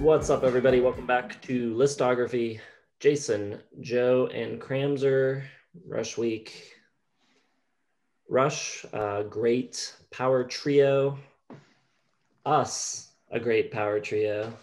What's up, everybody? Welcome back to Listography. Jason, Joe, and Kramzer. Rush Week. Rush, great power trio. Us, a great power trio.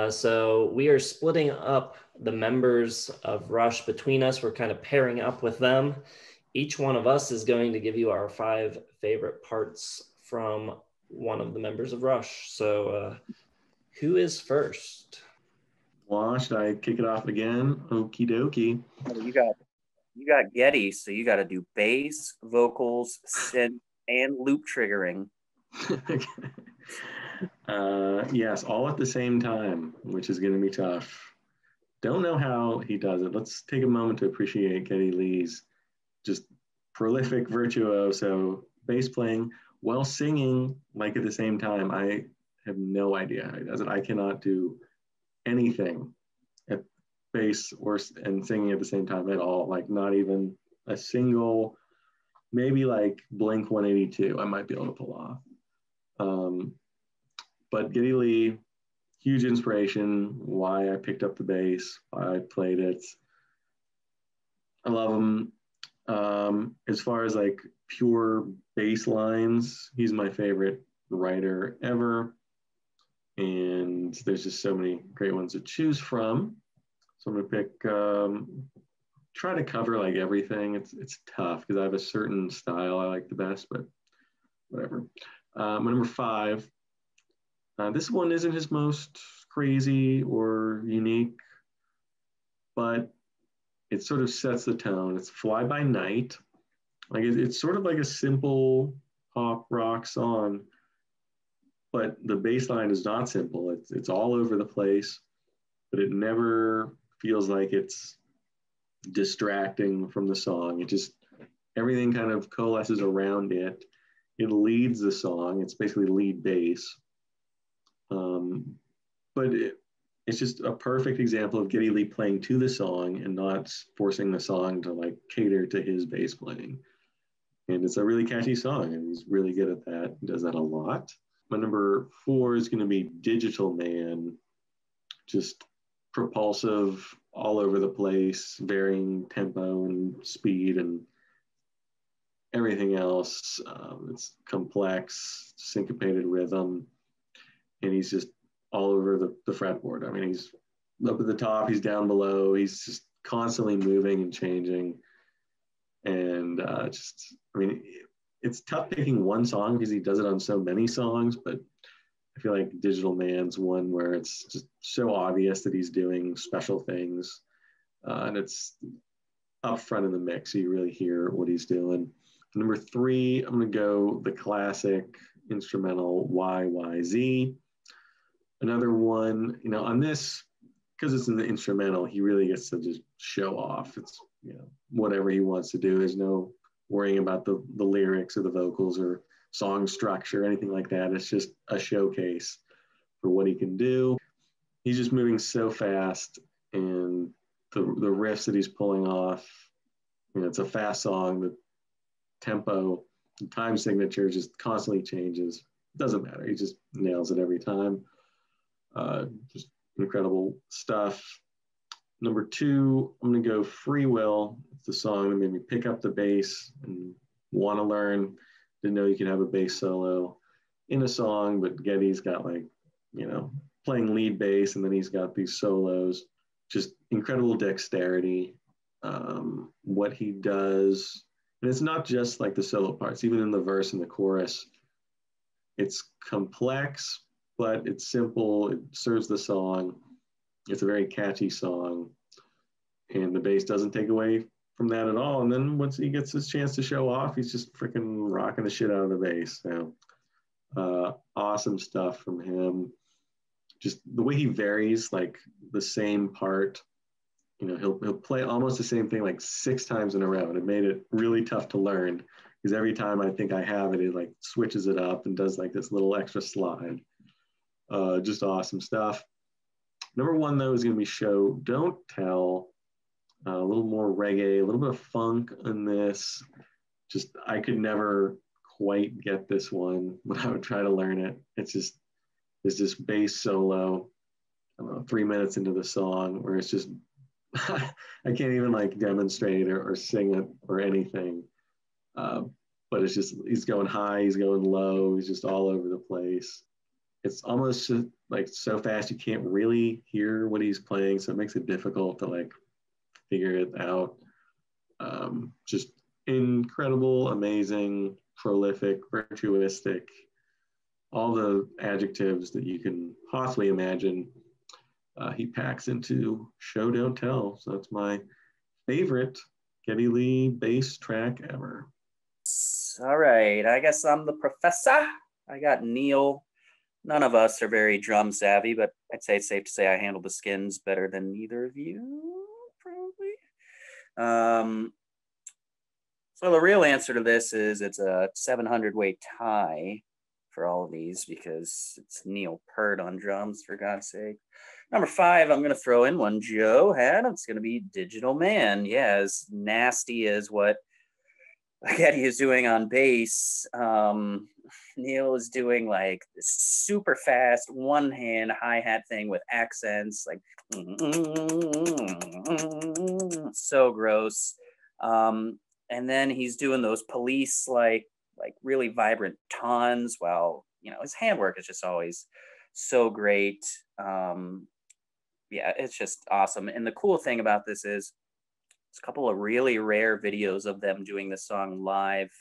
So we are splitting up the members of Rush between us. We're kind of pairing up with them. Each one of us is going to give you our 5 favorite parts from one of the members of Rush. So who is first? Well, should I kick it off again? Okie dokie. You got Geddy, so you got to do bass, vocals, synth, and loop triggering. Yes, all at the same time, which is going to be tough. Don't know how he does it. Let's take a moment to appreciate Geddy Lee's just prolific virtuoso bass playing while singing like at the same time. I have no idea how he does it. I cannot do anything at bass and singing at the same time at all. Like not even a single, maybe like Blink 182 I might be able to pull off. But Geddy Lee, huge inspiration, why I picked up the bass, why I played it. I love him. As far as like pure bass lines, he's my favorite writer ever. And there's just so many great ones to choose from. So I'm gonna pick, try to cover like everything. It's tough because I have a certain style I like the best, but whatever. My number 5, this one isn't his most crazy or unique, but it sort of sets the tone. It's Fly By Night. Like it's sort of like a simple pop rock song, but the bass line is not simple. It's all over the place, but it never feels like it's distracting from the song. It just, everything kind of coalesces around it. It leads the song. It's basically lead bass. But it's just a perfect example of Geddy Lee playing to the song and not forcing the song to like cater to his bass playing. And it's a really catchy song, and he's really good at that. He does that a lot. My number 4 is going to be Digital Man. Just propulsive, all over the place, varying tempo and speed and everything else. It's complex, syncopated rhythm, and he's just all over the fretboard. I mean, he's up at the top, he's down below, he's just constantly moving and changing. And it's tough picking one song because he does it on so many songs, but I feel like Digital Man's one where it's just so obvious that he's doing special things. And it's up front in the mix, so you really hear what he's doing. Number 3, I'm going to go the classic instrumental YYZ. Another one, on this, because it's in the instrumental, he really gets to just show off. It's, whatever he wants to do. There's no worrying about the lyrics or the vocals or song structure, anything like that. It's just a showcase for what he can do. He's just moving so fast, and the riffs that he's pulling off, it's a fast song. The tempo, the time signature just constantly changes. It doesn't matter. He just nails it every time. Just incredible stuff. Number 2, I'm going to go Free Will. It's the song that made me pick up the bass and want to learn. Didn't know you could have a bass solo in a song, but Geddy's got playing lead bass, and then he's got these solos. Just incredible dexterity. What he does, and it's not just like the solo parts, even in the verse and the chorus, it's complex, but it's simple. It serves the song. It's a very catchy song, and the bass doesn't take away from that at all. And then once he gets his chance to show off, he's just freaking rocking the shit out of the bass. So awesome stuff from him. Just the way he varies, like the same part, he'll play almost the same thing like 6 times in a row, and it made it really tough to learn because every time I think I have it, it like switches it up and does like this little extra slide. Just awesome stuff. Number 1, though, is going to be Show Don't Tell. A little more reggae, a little bit of funk in this. Just, I could never quite get this one, but I would try to learn it. It's just bass solo. I don't know, 3 minutes into the song where it's just, I can't even like demonstrate or sing it or anything. But it's just, he's going high, he's going low, he's just all over the place. It's almost like so fast you can't really hear what he's playing, so it makes it difficult to like figure it out. Just incredible, amazing, prolific, virtuistic, all the adjectives that you can possibly imagine. He packs into Show Don't Tell. So that's my favorite Geddy Lee bass track ever. All right, I guess I'm the professor. I got Neil. None of us are very drum savvy, but I'd say it's safe to say I handle the skins better than either of you, probably. So the real answer to this is it's a 700-weight tie for all of these because it's Neil Peart on drums, for God's sake. Number 5, I'm going to throw in one Joe had. It's going to be Digital Man. Yeah, as nasty as what Geddy is doing on bass, Neil is doing like this super fast one-hand hi-hat thing with accents, like so gross. And then he's doing those police like really vibrant tons while, you know, his handwork is just always so great. Yeah, it's just awesome. And the cool thing about this is it's a couple of really rare videos of them doing this song live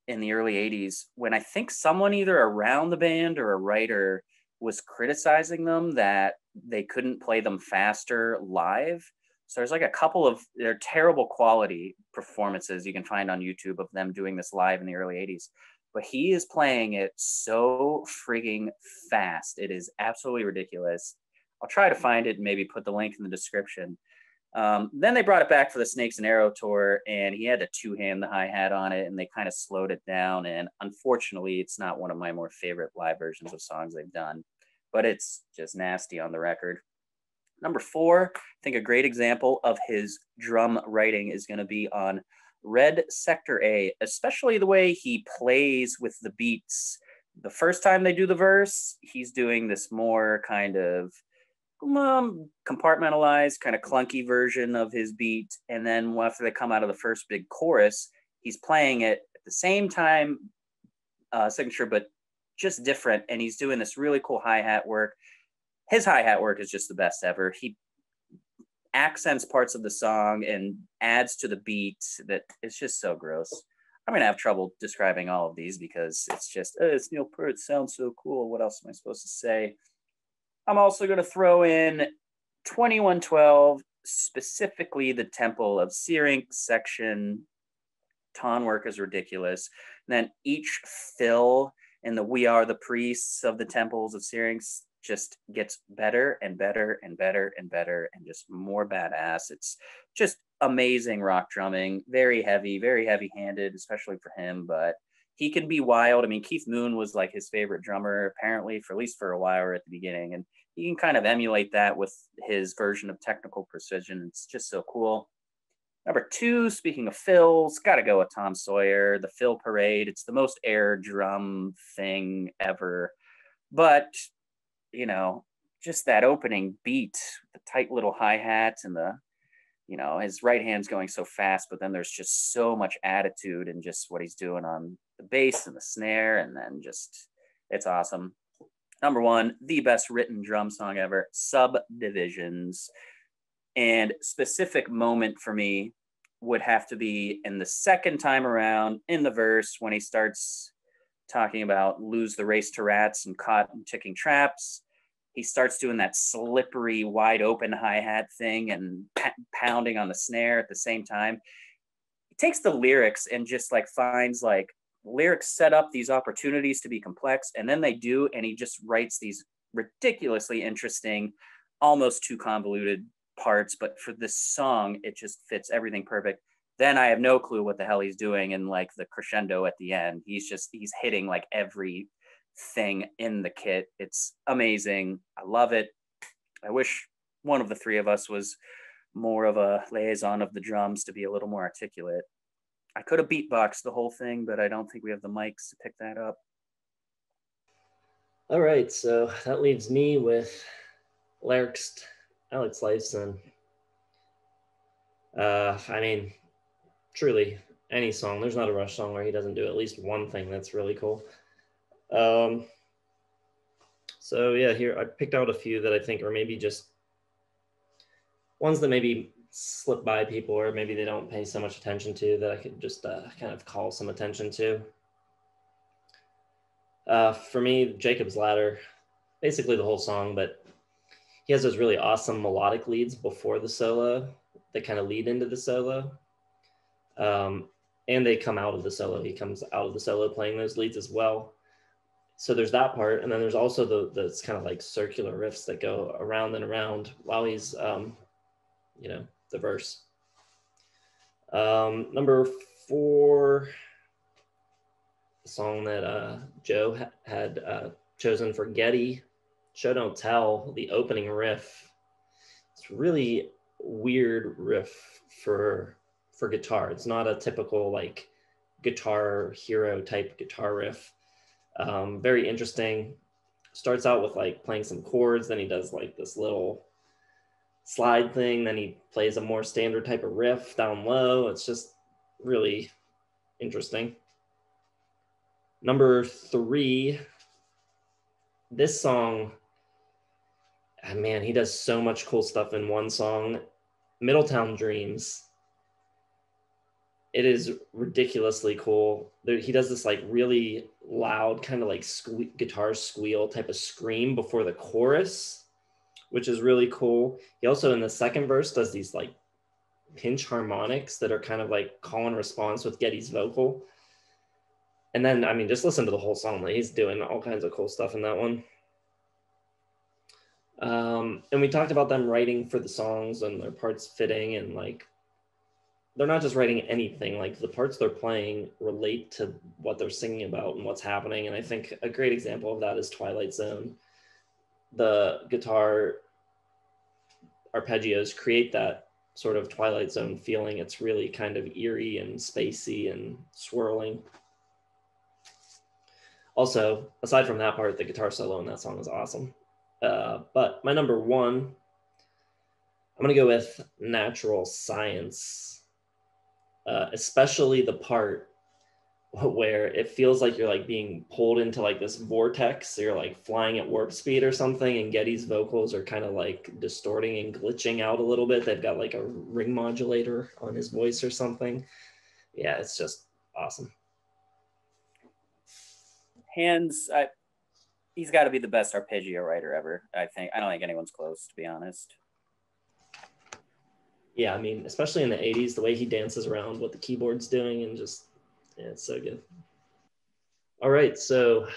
in the early 80s, when I think someone either around the band or a writer was criticizing them that they couldn't play them faster live. So there's like a couple of their terrible quality performances you can find on YouTube of them doing this live in the early 80s. But he is playing it so frigging fast. It is absolutely ridiculous. I'll try to find it and maybe put the link in the description. Then they brought it back for the Snakes and Arrow tour, and he had to two-hand the hi-hat on it, and they kind of slowed it down. And unfortunately, it's not one of my more favorite live versions of songs they've done, but it's just nasty on the record. Number 4, I think a great example of his drum writing is going to be on Red Sector A, especially the way he plays with the beats. The first time they do the verse, he's doing this more kind of compartmentalized, kind of clunky version of his beat. And then after they come out of the first big chorus, he's playing it at the same time, signature, but just different. And he's doing this really cool hi-hat work. His hi-hat work is just the best ever. He accents parts of the song and adds to the beat that it's just so gross. I'm gonna have trouble describing all of these because it's just it's Neil Peart. It sounds so cool. What else am I supposed to say? I'm also gonna throw in 2112, specifically the Temple of Syrinx section. Ton work is ridiculous. And then each fill in the We Are the Priests of the Temples of Syrinx just gets better and better and better and better and just more badass. It's just amazing rock drumming, very heavy-handed, especially for him, but he can be wild. I mean, Keith Moon was like his favorite drummer, apparently, for at least for a while at the beginning, and he can kind of emulate that with his version of technical precision. It's just so cool. Number 2, speaking of fills, got to go with Tom Sawyer, the Fill Parade. It's the most air drum thing ever, but you know, just that opening beat, the tight little hi-hat and the, you know, his right hand's going so fast, but then there's just so much attitude and just what he's doing on the bass and the snare. And then just, it's awesome. Number 1, the best written drum song ever, Subdivisions. And specific moment for me would have to be in the second time around in the verse when he starts talking about lose the race to rats and caught in ticking traps. He starts doing that slippery, wide open hi-hat thing and pounding on the snare at the same time. He takes the lyrics and just like finds like lyrics set up these opportunities to be complex, and then they do, and he just writes these ridiculously interesting, almost too convoluted parts. But for this song, it just fits everything perfect. Then I have no clue what the hell he's doing, and like the crescendo at the end, he's hitting like every thing in the kit. It's amazing. I love it. I wish one of the three of us was more of a liaison of the drums to be a little more articulate. I could have beatboxed the whole thing, but I don't think we have the mics to pick that up. All right, so that leaves me with Alex Lifeson. I mean, truly, any song. There's not a Rush song where he doesn't do at least one thing that's really cool. So yeah, here I picked out a few that I think are maybe just ones that maybe slip by people or maybe they don't pay so much attention to that I could just kind of call some attention to. For me, Jacob's Ladder, basically the whole song, but he has those really awesome melodic leads before the solo that kind of lead into the solo. And they come out of the solo. He comes out of the solo playing those leads as well. So there's that part. And then there's also the kind of like circular riffs that go around and around while he's, the verse. Number 4, the song that Joe had chosen for Geddy, Show Don't Tell, the opening riff. It's really weird riff for guitar. It's not a typical like guitar hero type guitar riff. Very interesting. Starts out with like playing some chords, then he does like this little slide thing, then he plays a more standard type of riff down low. It's just really interesting. Number 3, this song, man, he does so much cool stuff in one song. Middletown Dreams. It is ridiculously cool. He does this like really loud kind of like guitar squeal type of scream before the chorus, which is really cool. He also in the second verse does these like pinch harmonics that are kind of like call and response with Geddy's vocal. And then, I mean, just listen to the whole song. He's doing all kinds of cool stuff in that one. And we talked about them writing for the songs and their parts fitting, and like they're not just writing anything, like the parts they're playing relate to what they're singing about and what's happening. And I think a great example of that is Twilight Zone. The guitar arpeggios create that sort of Twilight Zone feeling. It's really kind of eerie and spacey and swirling. Also, aside from that part, the guitar solo in that song is awesome. But my number 1, I'm going to go with Natural Science, especially the part where it feels like you're like being pulled into like this vortex. So you're like flying at warp speed or something, and Geddy's vocals are kind of like distorting and glitching out a little bit. They've got like a ring modulator on his voice or something. Yeah, it's just awesome. He's got to be the best arpeggio writer ever. I don't think anyone's close, to be honest. Yeah, I mean, especially in the 80s, the way he dances around what the keyboard's doing, and just, yeah, it's so good. All right, so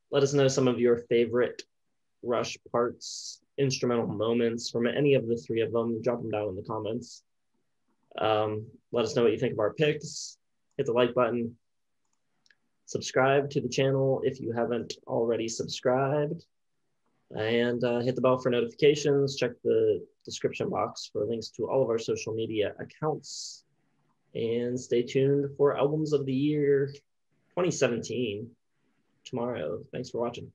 let us know some of your favorite Rush parts, instrumental moments from any of the 3 of them. Drop them down in the comments. Let us know what you think of our picks. Hit the like button. Subscribe to the channel if you haven't already subscribed, and hit the bell for notifications. Check the description box for links to all of our social media accounts, and stay tuned for Albums of the Year 2017 tomorrow. Thanks for watching.